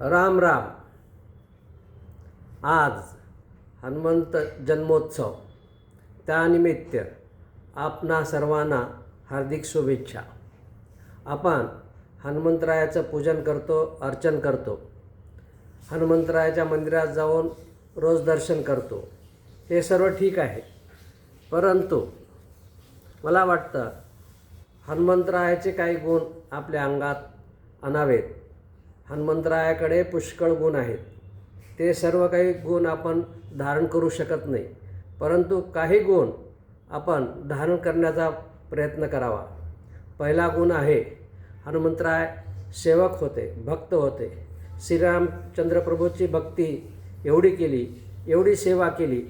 राम राम। आज हनुमंत जन्मोत्सव, त्यानिमित्त आपणा सर्वांना हार्दिक शुभेच्छा। आपण हनुमंतरायाचं पूजन करतो, अर्चन करतो, हनुमंतरायाच्या मंदिरात जाऊन रोज दर्शन करतो, हे सर्व ठीक आहे। परंतु मला वाटतं हनुमंतरायाचे काही गुण आपल्या अंगात आणावेत। हनुमंतरायाकडे पुष्कळ गुण आहेत, ते सर्व काही गुण आपण धारण करू शकत नाही, परंतु काही गुण आपण धारण करण्याचा प्रयत्न करावा। पहिला गुण आहे, हनुमंतराय सेवक होते, भक्त होते। श्रीरामचंद्र प्रभूची भक्ती एवढी केली, एवढी सेवा केली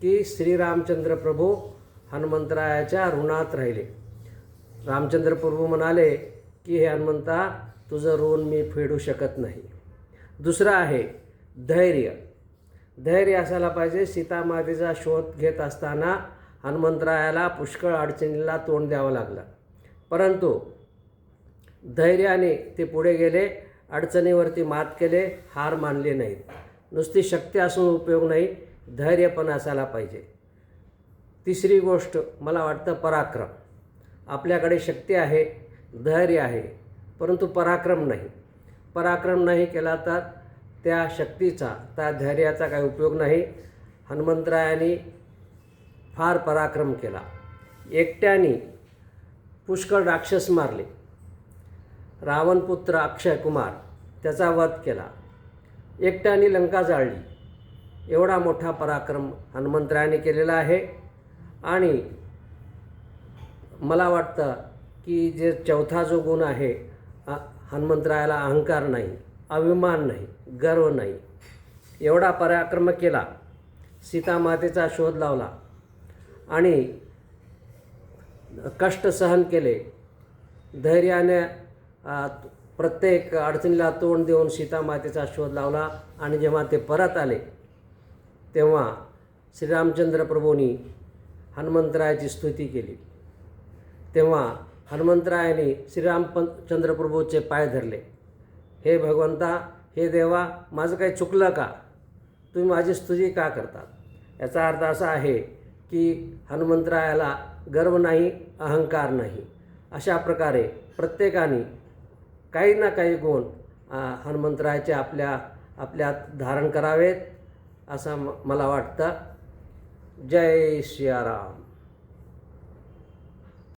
की श्रीरामचंद्र प्रभू हनुमंतरायाच्या ऋणात राहिले। रामचंद्र प्रभू म्हणाले की हे हनुमंता, तुझं ऋण मी फेडू शकत नाही। दुसरा आहे धैर्य। धैर्य असायला पाहिजे। सीतामातेचा शोध घेत असताना हनुमंतरायाला पुष्कळ अडचणीला तोंड द्यावं लागलं, परंतु धैर्याने ते पुढे गेले, अडचणीवरती मात केले, हार मानले नाहीत। नुसती शक्ती असून उपयोग नाही, धैर्य पण असायला पाहिजे। तिसरी गोष्ट मला वाटतं पराक्रम। आपल्याकडे शक्ती आहे, धैर्य आहे, परंतु पराक्रम नाही। पराक्रम नाही केला तर त्या शक्तीचा, त्या धैर्याचा काही उपयोग नाही। हनुमंतरायांनी फार पराक्रम केला। एकट्याने पुष्कळ राक्षस मारले। रावणपुत्र अक्षय कुमार त्याचा वध केला, एकट्याने लंका जाळली। एवढा मोठा पराक्रम हनुमंतरायांनी केलेला आहे। आणि मला वाटतं की जे चौथा जो गुण आहे, हनुमंतरायाला अहंकार नाही, अभिमान नाही, गर्व नाही। एवढा पराक्रम केला, सीतामातेचा शोध लावला आणि कष्ट सहन केले, धैर्याने प्रत्येक अडचणीला तोंड देऊन सीतामातेचा शोध लावला। आणि जेव्हा ते परत आले तेव्हा श्रीरामचंद्र प्रभूंनी हनुमंतरायाची स्तुती केली। तेव्हा हनुमंतरायाने श्रीरामचंद्र प्रभूचे पाय धरले, हे भगवंता, हे देवा, माझं काही चुकलं का? तुम्ही माझी स्तुती का करतात? याचा अर्थ असा आहे की हनुमंतरायाला गर्व नाही, अहंकार नाही। अशा प्रकारे प्रत्येकाने काही ना काही गुण हनुमंतरायाचे आपल्यात धारण करावेत, असं मला वाटतं। जय सियाराम।